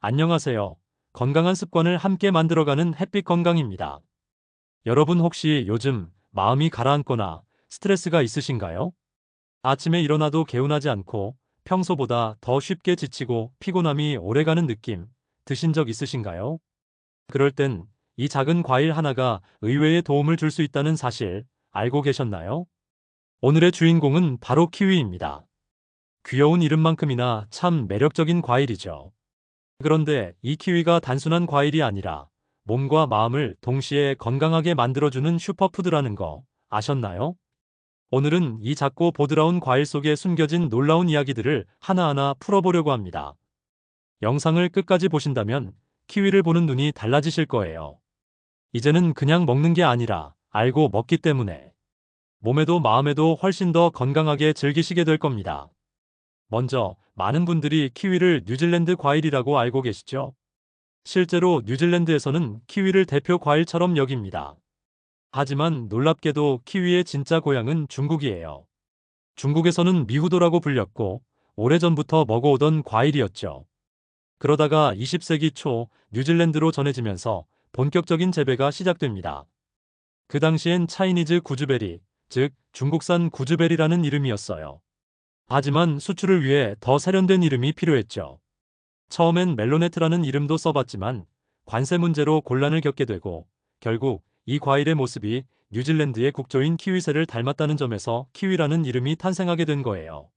안녕하세요. 건강한 습관을 함께 만들어가는 햇빛 건강입니다. 여러분 혹시 요즘 마음이 가라앉거나 스트레스가 있으신가요? 아침에 일어나도 개운하지 않고 평소보다 더 쉽게 지치고 피곤함이 오래가는 느낌 드신 적 있으신가요? 그럴 땐 이 작은 과일 하나가 의외의 도움을 줄 수 있다는 사실 알고 계셨나요? 오늘의 주인공은 바로 키위입니다. 귀여운 이름만큼이나 참 매력적인 과일이죠. 그런데 이 키위가 단순한 과일이 아니라 몸과 마음을 동시에 건강하게 만들어주는 슈퍼푸드라는 거 아셨나요? 오늘은 이 작고 보드라운 과일 속에 숨겨진 놀라운 이야기들을 하나하나 풀어보려고 합니다. 영상을 끝까지 보신다면 키위를 보는 눈이 달라지실 거예요. 이제는 그냥 먹는 게 아니라 알고 먹기 때문에 몸에도 마음에도 훨씬 더 건강하게 즐기시게 될 겁니다. 먼저 많은 분들이 키위를 뉴질랜드 과일이라고 알고 계시죠? 실제로 뉴질랜드에서는 키위를 대표 과일처럼 여깁니다. 하지만 놀랍게도 키위의 진짜 고향은 중국이에요. 중국에서는 미후도라고 불렸고 오래전부터 먹어오던 과일이었죠. 그러다가 20세기 초 뉴질랜드로 전해지면서 본격적인 재배가 시작됩니다. 그 당시엔 차이니즈 구즈베리, 즉 중국산 구즈베리라는 이름이었어요. 하지만 수출을 위해 더 세련된 이름이 필요했죠. 처음엔 멜로네트라는 이름도 써봤지만 관세 문제로 곤란을 겪게 되고 결국 이 과일의 모습이 뉴질랜드의 국조인 키위새를 닮았다는 점에서 키위라는 이름이 탄생하게 된 거예요.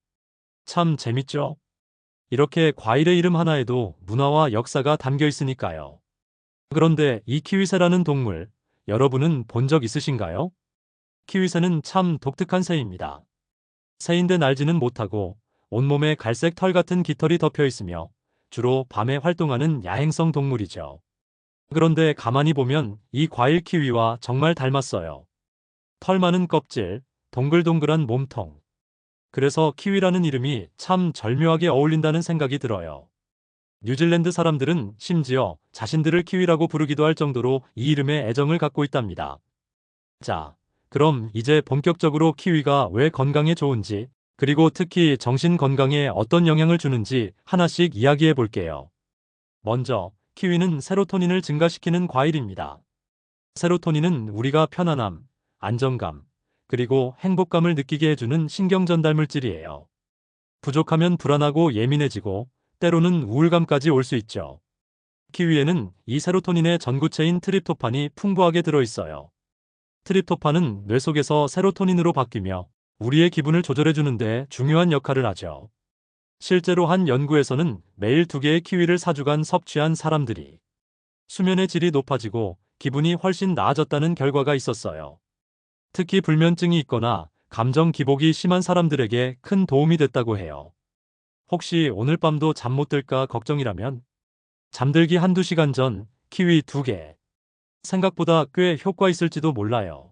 참 재밌죠? 이렇게 과일의 이름 하나에도 문화와 역사가 담겨 있으니까요. 그런데 이 키위새라는 동물, 여러분은 본 적 있으신가요? 키위새는 참 독특한 새입니다. 새인데 날지는 못하고 온몸에 갈색 털 같은 깃털이 덮여 있으며 주로 밤에 활동하는 야행성 동물이죠. 그런데 가만히 보면 이 과일 키위와 정말 닮았어요. 털 많은 껍질, 동글동글한 몸통. 그래서 키위라는 이름이 참 절묘하게 어울린다는 생각이 들어요. 뉴질랜드 사람들은 심지어 자신들을 키위라고 부르기도 할 정도로 이 이름에 애정을 갖고 있답니다. 자, 그럼 이제 본격적으로 키위가 왜 건강에 좋은지, 그리고 특히 정신 건강에 어떤 영향을 주는지 하나씩 이야기해 볼게요. 먼저, 키위는 세로토닌을 증가시키는 과일입니다. 세로토닌은 우리가 편안함, 안정감, 그리고 행복감을 느끼게 해주는 신경 전달 물질이에요. 부족하면 불안하고 예민해지고, 때로는 우울감까지 올 수 있죠. 키위에는 이 세로토닌의 전구체인 트립토판이 풍부하게 들어있어요. 트립토판은 뇌 속에서 세로토닌으로 바뀌며 우리의 기분을 조절해주는 데 중요한 역할을 하죠. 실제로 한 연구에서는 매일 2개의 키위를 4주간 섭취한 사람들이 수면의 질이 높아지고 기분이 훨씬 나아졌다는 결과가 있었어요. 특히 불면증이 있거나 감정 기복이 심한 사람들에게 큰 도움이 됐다고 해요. 혹시 오늘 밤도 잠 못 들까 걱정이라면 잠들기 한두 시간 전 키위 2개. 생각보다 꽤 효과 있을지도 몰라요.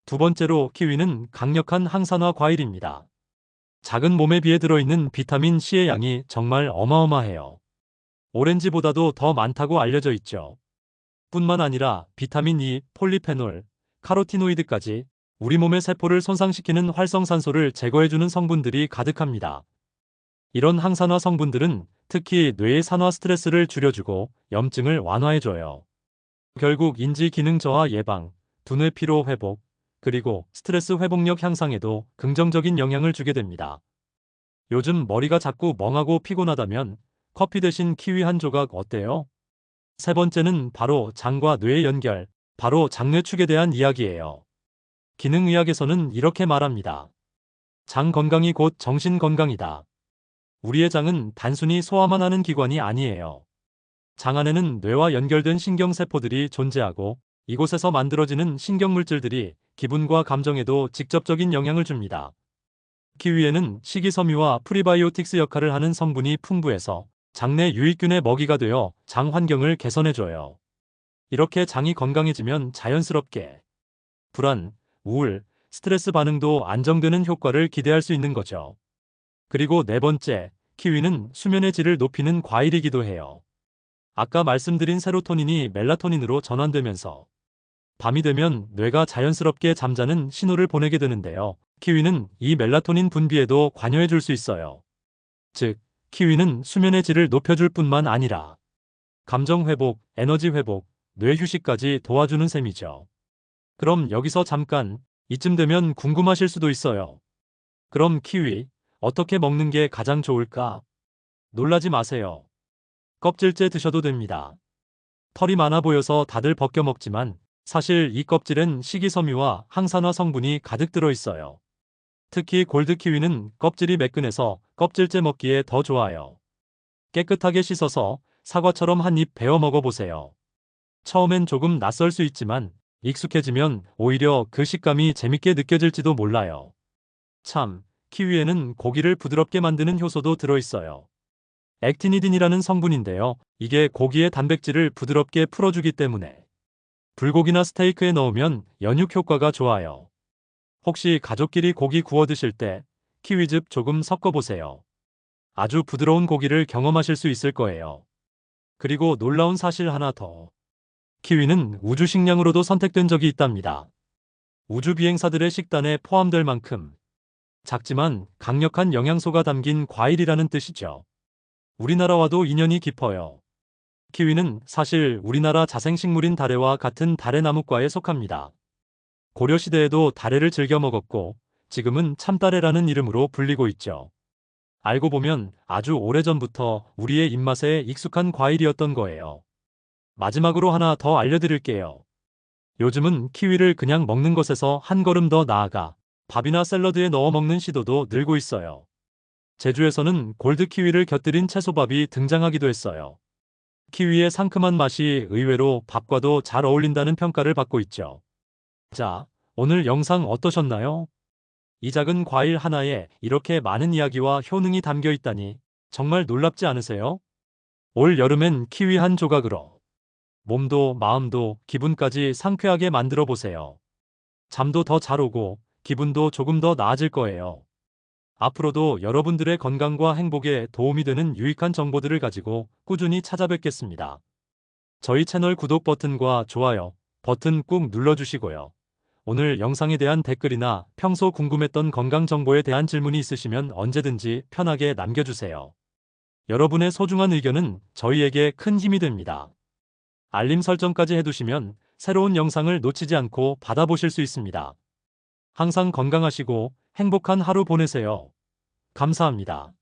두 번째로 키위는 강력한 항산화 과일입니다. 작은 몸에 비해 들어있는 비타민 C의 양이 정말 어마어마해요. 오렌지보다도 더 많다고 알려져 있죠. 뿐만 아니라 비타민 E, 폴리페놀, 카로티노이드까지 우리 몸의 세포를 손상시키는 활성산소를 제거해주는 성분들이 가득합니다. 이런 항산화 성분들은 특히 뇌의 산화 스트레스를 줄여주고 염증을 완화해줘요. 결국 인지 기능 저하 예방, 두뇌 피로 회복, 그리고 스트레스 회복력 향상에도 긍정적인 영향을 주게 됩니다. 요즘 머리가 자꾸 멍하고 피곤하다면 커피 대신 키위 한 조각 어때요? 세 번째는 바로 장과 뇌의 연결, 바로 장뇌축에 대한 이야기예요. 기능의학에서는 이렇게 말합니다. 장 건강이 곧 정신 건강이다. 우리의 장은 단순히 소화만 하는 기관이 아니에요. 장 안에는 뇌와 연결된 신경세포들이 존재하고 이곳에서 만들어지는 신경물질들이 기분과 감정에도 직접적인 영향을 줍니다. 키위에는 식이섬유와 프리바이오틱스 역할을 하는 성분이 풍부해서 장내 유익균의 먹이가 되어 장 환경을 개선해줘요. 이렇게 장이 건강해지면 자연스럽게 불안, 우울, 스트레스 반응도 안정되는 효과를 기대할 수 있는 거죠. 그리고 네 번째, 키위는 수면의 질을 높이는 과일이기도 해요. 아까 말씀드린 세로토닌이 멜라토닌으로 전환되면서 밤이 되면 뇌가 자연스럽게 잠자는 신호를 보내게 되는데요. 키위는 이 멜라토닌 분비에도 관여해 줄 수 있어요. 즉, 키위는 수면의 질을 높여줄 뿐만 아니라 감정 회복, 에너지 회복, 뇌 휴식까지 도와주는 셈이죠. 그럼 여기서 잠깐, 이쯤 되면 궁금하실 수도 있어요. 그럼 키위, 어떻게 먹는 게 가장 좋을까? 놀라지 마세요. 껍질째 드셔도 됩니다. 털이 많아 보여서 다들 벗겨 먹지만 사실 이 껍질엔 식이섬유와 항산화 성분이 가득 들어 있어요. 특히 골드 키위는 껍질이 매끈해서 껍질째 먹기에 더 좋아요. 깨끗하게 씻어서 사과처럼 한 입 베어 먹어보세요. 처음엔 조금 낯설 수 있지만 익숙해지면 오히려 그 식감이 재밌게 느껴질지도 몰라요. 참, 키위에는 고기를 부드럽게 만드는 효소도 들어있어요. 액티니딘이라는 성분인데요. 이게 고기의 단백질을 부드럽게 풀어주기 때문에 불고기나 스테이크에 넣으면 연육 효과가 좋아요. 혹시 가족끼리 고기 구워 드실 때 키위즙 조금 섞어보세요. 아주 부드러운 고기를 경험하실 수 있을 거예요. 그리고 놀라운 사실 하나 더. 키위는 우주 식량으로도 선택된 적이 있답니다. 우주 비행사들의 식단에 포함될 만큼 작지만 강력한 영양소가 담긴 과일이라는 뜻이죠. 우리나라와도 인연이 깊어요. 키위는 사실 우리나라 자생식물인 다래와 같은 다래나무과에 속합니다. 고려시대에도 다래를 즐겨 먹었고 지금은 참다래라는 이름으로 불리고 있죠. 알고 보면 아주 오래전부터 우리의 입맛에 익숙한 과일이었던 거예요. 마지막으로 하나 더 알려드릴게요. 요즘은 키위를 그냥 먹는 것에서 한 걸음 더 나아가 밥이나 샐러드에 넣어 먹는 시도도 늘고 있어요. 제주에서는 골드 키위를 곁들인 채소밥이 등장하기도 했어요. 키위의 상큼한 맛이 의외로 밥과도 잘 어울린다는 평가를 받고 있죠. 자, 오늘 영상 어떠셨나요? 이 작은 과일 하나에 이렇게 많은 이야기와 효능이 담겨 있다니 정말 놀랍지 않으세요? 올 여름엔 키위 한 조각으로 몸도 마음도 기분까지 상쾌하게 만들어 보세요. 잠도 더 잘 오고 기분도 조금 더 나아질 거예요. 앞으로도 여러분들의 건강과 행복에 도움이 되는 유익한 정보들을 가지고 꾸준히 찾아뵙겠습니다. 저희 채널 구독 버튼과 좋아요 버튼 꾹 눌러주시고요. 오늘 영상에 대한 댓글이나 평소 궁금했던 건강 정보에 대한 질문이 있으시면 언제든지 편하게 남겨주세요. 여러분의 소중한 의견은 저희에게 큰 힘이 됩니다. 알림 설정까지 해두시면 새로운 영상을 놓치지 않고 받아보실 수 있습니다. 항상 건강하시고 행복한 하루 보내세요. 감사합니다.